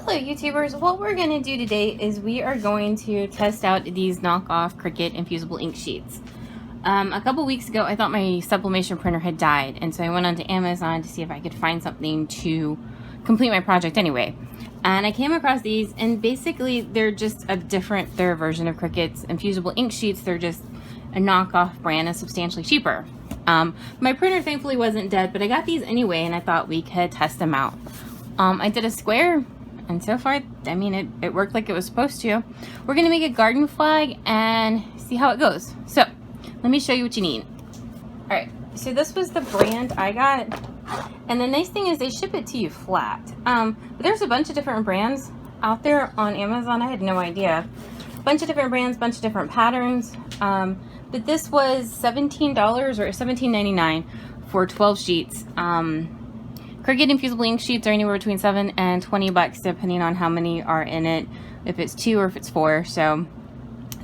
Hello YouTubers, what we're going to do today is we are going to test out these knockoff Cricut Infusible Ink Sheets. A couple weeks ago I thought my Sublimation printer had died, and so I went onto Amazon to see if I could find something to complete my project anyway. And I came across these, and basically they're just they're a version of Cricut's Infusible Ink Sheets. They're just a knockoff brand and substantially cheaper. My printer thankfully wasn't dead, but I got these anyway and I thought we could test them out. I did a square, and so far, I mean, it worked like it was supposed to. We're gonna make a garden flag and see how it goes. So, let me show you what you need. Alright, so this was the brand I got. And the nice thing is they ship it to you flat. But there's a bunch of different brands out there on Amazon. I had no idea. Bunch of different brands, bunch of different patterns. But this was $17 or $17.99 for 12 sheets. Cricut Infusible Ink Sheets are anywhere between $7 and $20 depending on how many are in it, if it's 2 or if it's 4, so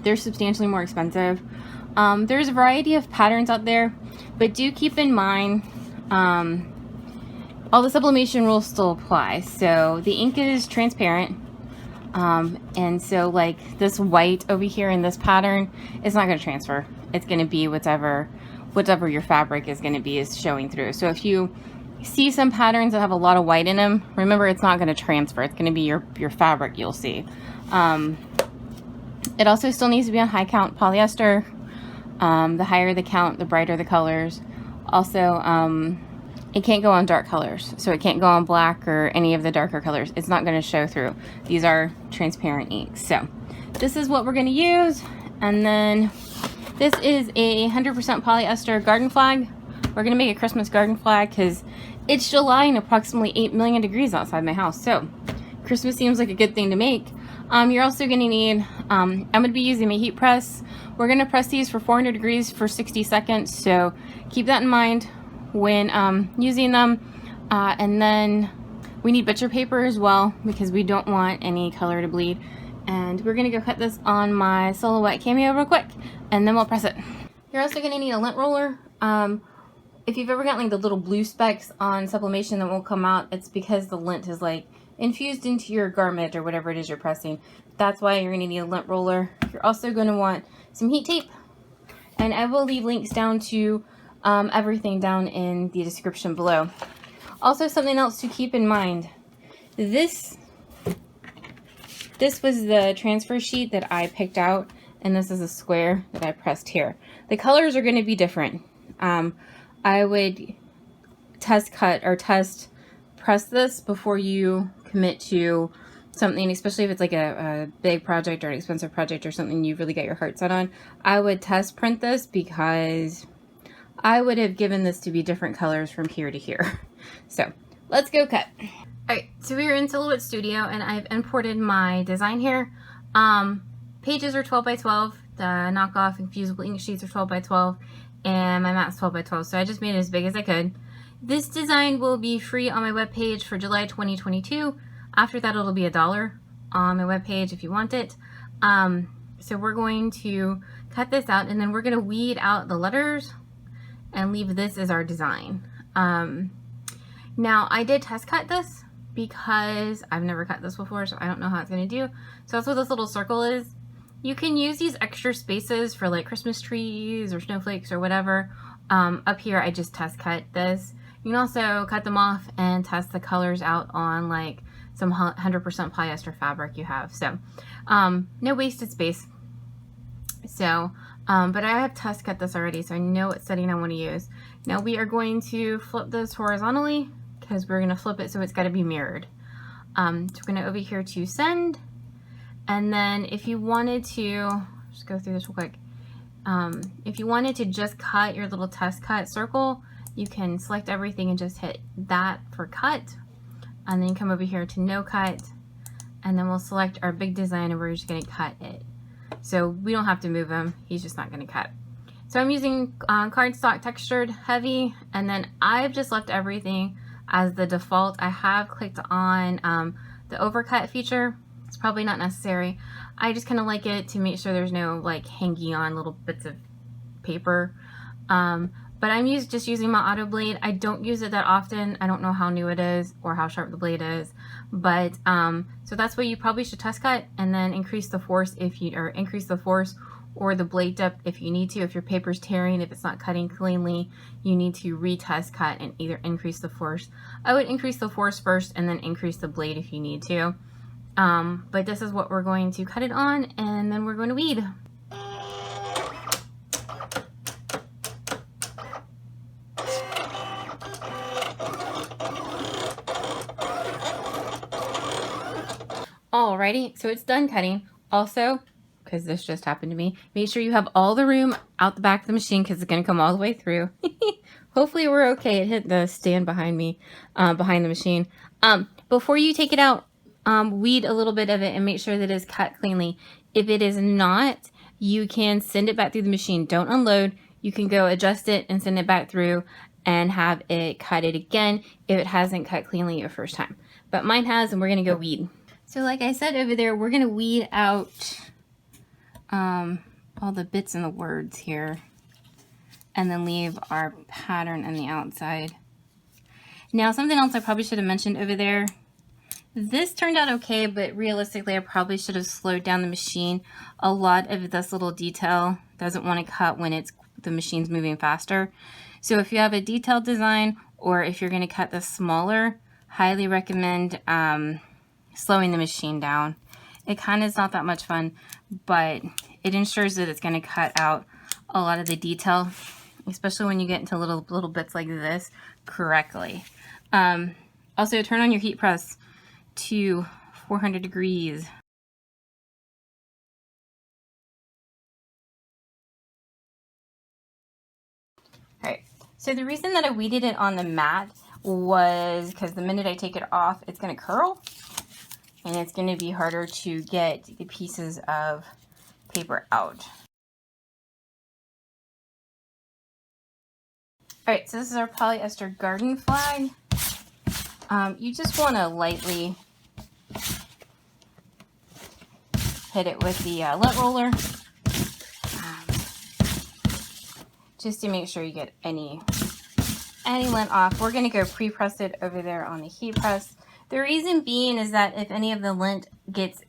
they're substantially more expensive. There's a variety of patterns out there, but do keep in mind all the sublimation rules still apply. So the ink is transparent, and so like this white over here in this pattern is not going to transfer. It's going to be whatever your fabric is going to be is showing through. So if you see some patterns that have a lot of white in them, remember it's not going to transfer. It's going to be your fabric you'll see. It also still needs to be on high count polyester. The higher the count, the brighter the colors. Also, it can't go on dark colors, so it can't go on black or any of the darker colors. It's not going to show through. These are transparent inks. So this is what we're going to use, and then this is a 100% polyester garden flag. We're going to make a Christmas garden flag because it's July and approximately 8 million degrees outside my house, so Christmas seems like a good thing to make. You're also going to need, I'm going to be using my heat press. We're going to press these for 400 degrees for 60 seconds, so keep that in mind when using them. And then we need butcher paper as well because we don't want any color to bleed. And we're going to go cut this on my Silhouette Cameo real quick, and then we'll press it. You're also going to need a lint roller. If you've ever gotten like the little blue specks on sublimation that won't come out, it's because the lint is like infused into your garment or whatever it is you're pressing. That's why you're going to need a lint roller. You're also going to want some heat tape, and I will leave links down to everything down in the description below. Also, something else to keep in mind. This was the transfer sheet that I picked out, and this is a square that I pressed here. The colors are going to be different. I would test cut or test press this before you commit to something, especially if it's like a big project or an expensive project or something you really get your heart set on. I would test print this because I would have given this to be different colors from here to here. So let's go cut. Alright, so we are in Silhouette Studio and I've imported my design here. Pages are 12 by 12, the knockoff Infusible Ink Sheets are 12 by 12, and my mat's 12 by 12, so I just made it as big as I could. This design will be free on my webpage for July 2022. After that, it'll be $1 on my webpage if you want it. So we're going to cut this out, and then we're going to weed out the letters and leave this as our design. Now, I did test cut this because I've never cut this before, so I don't know how it's going to do. So that's what this little circle is. You can use these extra spaces for like Christmas trees or snowflakes or whatever. Up here, I just test cut this. You can also cut them off and test the colors out on like some 100% polyester fabric you have. So no wasted space. So, but I have test cut this already, so I know what setting I want to use. Now we are going to flip this horizontally because we're going to flip it so it's got to be mirrored. So we're going to over here to send. And then if you wanted to, just go through this real quick. If you wanted to just cut your little test cut circle, you can select everything and just hit that for cut. And then come over here to no cut. And then we'll select our big design and we're just going to cut it. So we don't have to move him. He's just not going to cut. So I'm using cardstock textured heavy. And then I've just left everything as the default. I have clicked on the overcut feature. It's probably not necessary. I just kind of like it to make sure there's no like hanging on little bits of paper. But I'm just using my auto blade. I don't use it that often. I don't know how new it is or how sharp the blade is. But so that's why you probably should test cut and then increase the force or the blade depth if you need to. If your paper's tearing, if it's not cutting cleanly, you need to retest cut and either increase the force. I would increase the force first and then increase the blade if you need to. But this is what we're going to cut it on, and then we're going to weed. Alrighty, so it's done cutting. Also, because this just happened to me, make sure you have all the room out the back of the machine because it's going to come all the way through. Hopefully we're okay. It hit the stand behind me, behind the machine. Before you take it out, weed a little bit of it and make sure that it is cut cleanly. If it is not, you can send it back through the machine. Don't unload. You can go adjust it and send it back through and have it cut it again if it hasn't cut cleanly your first time. But mine has, and we're going to go weed. So like I said over there, we're going to weed out all the bits and the words here and then leave our pattern on the outside. Now, something else I probably should have mentioned over there. This turned out okay, but realistically, I probably should have slowed down the machine. A lot of this little detail doesn't want to cut when the machine's moving faster. So if you have a detailed design or if you're going to cut this smaller, highly recommend slowing the machine down. It kind of is not that much fun, but it ensures that it's going to cut out a lot of the detail, especially when you get into little bits like this correctly. Also, turn on your heat press to 400 degrees. Alright, so the reason that I weeded it on the mat was because the minute I take it off, it's going to curl. And it's going to be harder to get the pieces of paper out. Alright, so this is our polyester garden flag. You just want to lightly hit it with the lint roller. Just to make sure you get any lint off. We're going to go pre-press it over there on the heat press. The reason being is that if any of the lint gets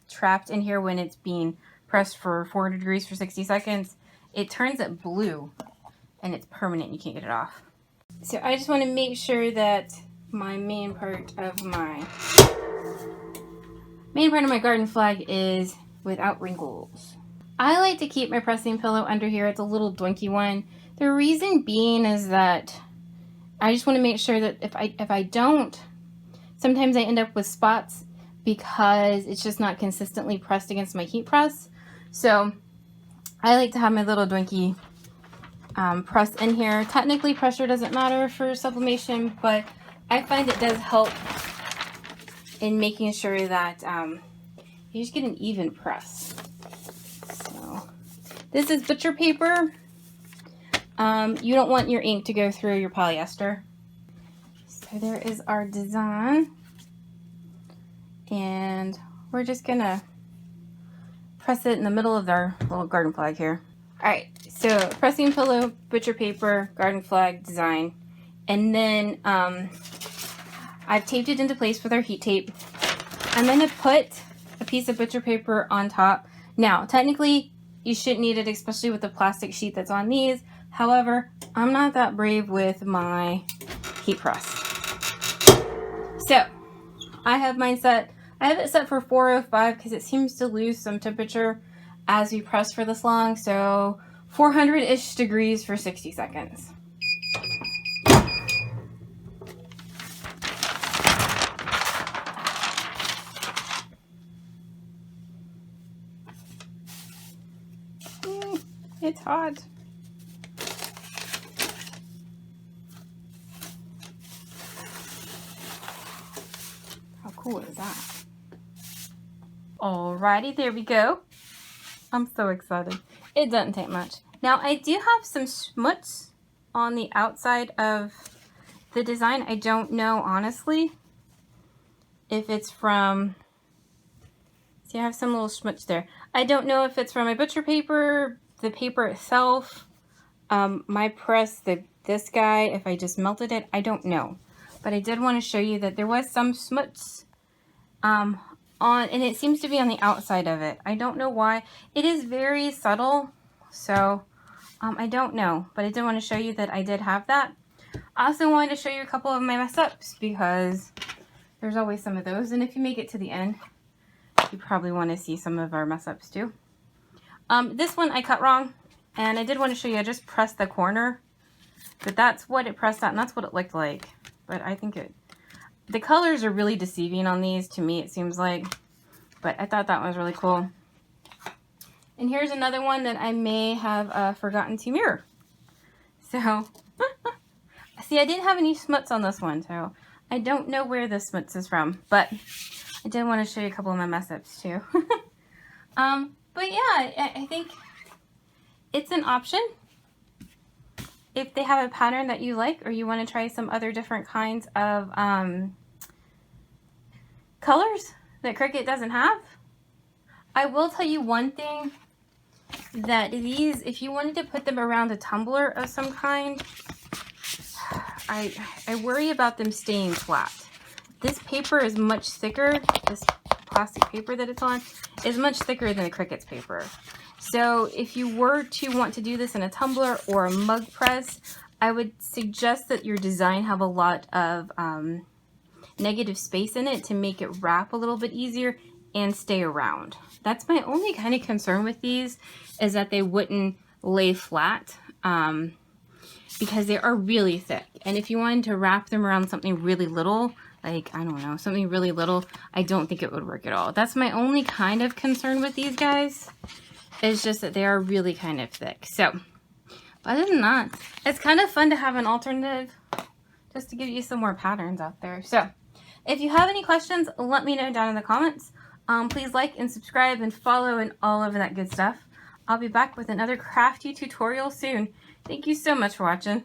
trapped in here when it's being pressed for 400 degrees for 60 seconds, it turns it blue and it's permanent. You can't get it off. So I just want to make sure that my main part of my garden flag is without wrinkles. I like to keep my pressing pillow under here. It's a little doinky one. The reason being is that I just want to make sure that if I don't, sometimes I end up with spots because it's just not consistently pressed against my heat press. So I like to have my little doinky press in here. Technically, pressure doesn't matter for sublimation, but I find it does help in making sure that you just get an even press. So this is butcher paper. You don't want your ink to go through your polyester. So there is our design, and we're just gonna press it in the middle of our little garden flag here. Alright, so pressing pillow, butcher paper, garden flag design, and then I've taped it into place with our heat tape. I'm gonna put a piece of butcher paper on top. Now, technically, you shouldn't need it, especially with the plastic sheet that's on these. However, I'm not that brave with my heat press. So, I have mine set. I have it set for 405 because it seems to lose some temperature as we press for this long. So, 400-ish degrees for 60 seconds. It's hot. How cool is that? Alrighty, there we go. I'm so excited. It doesn't take much. Now, I do have some schmutz on the outside of the design. I don't know, honestly, if it's from... See, I have some little schmutz there. I don't know if it's from my butcher paper, the paper itself, my press, this guy, if I just melted it, I don't know. but I did want to show you that there was some smuts on, and it seems to be on the outside of it. I don't know why. It is very subtle, so I don't know, but I did want to show you that I did have that. I also wanted to show you a couple of my mess ups because there's always some of those, and if you make it to the end, you probably want to see some of our mess ups too. This one I cut wrong, and I did want to show you, I just pressed the corner, but that's what it pressed at, and that's what it looked like. But I think the colors are really deceiving on these, to me it seems like, but I thought that was really cool. And here's another one that I may have forgotten to mirror. So, see, I didn't have any smuts on this one, so I don't know where the smuts is from, but I did want to show you a couple of my mess ups too. But yeah, I think it's an option. If they have a pattern that you like, or you want to try some other different kinds of colors that Cricut doesn't have. I will tell you one thing, that these, if you wanted to put them around a tumbler of some kind, I worry about them staying flat. This paper is much thicker. This plastic paper that it's on is much thicker than the Cricut's paper. So if you were to want to do this in a tumbler or a mug press, I would suggest that your design have a lot of negative space in it to make it wrap a little bit easier and stay around. That's my only kind of concern with these, is that they wouldn't lay flat because they are really thick. And if you wanted to wrap them around something really little, like, I don't know, something really little, I don't think it would work at all. That's my only kind of concern with these guys. It's just that they are really kind of thick. So, other than that, it's kind of fun to have an alternative just to give you some more patterns out there. So, if you have any questions, let me know down in the comments. Please like and subscribe and follow and all of that good stuff. I'll be back with another crafty tutorial soon. Thank you so much for watching.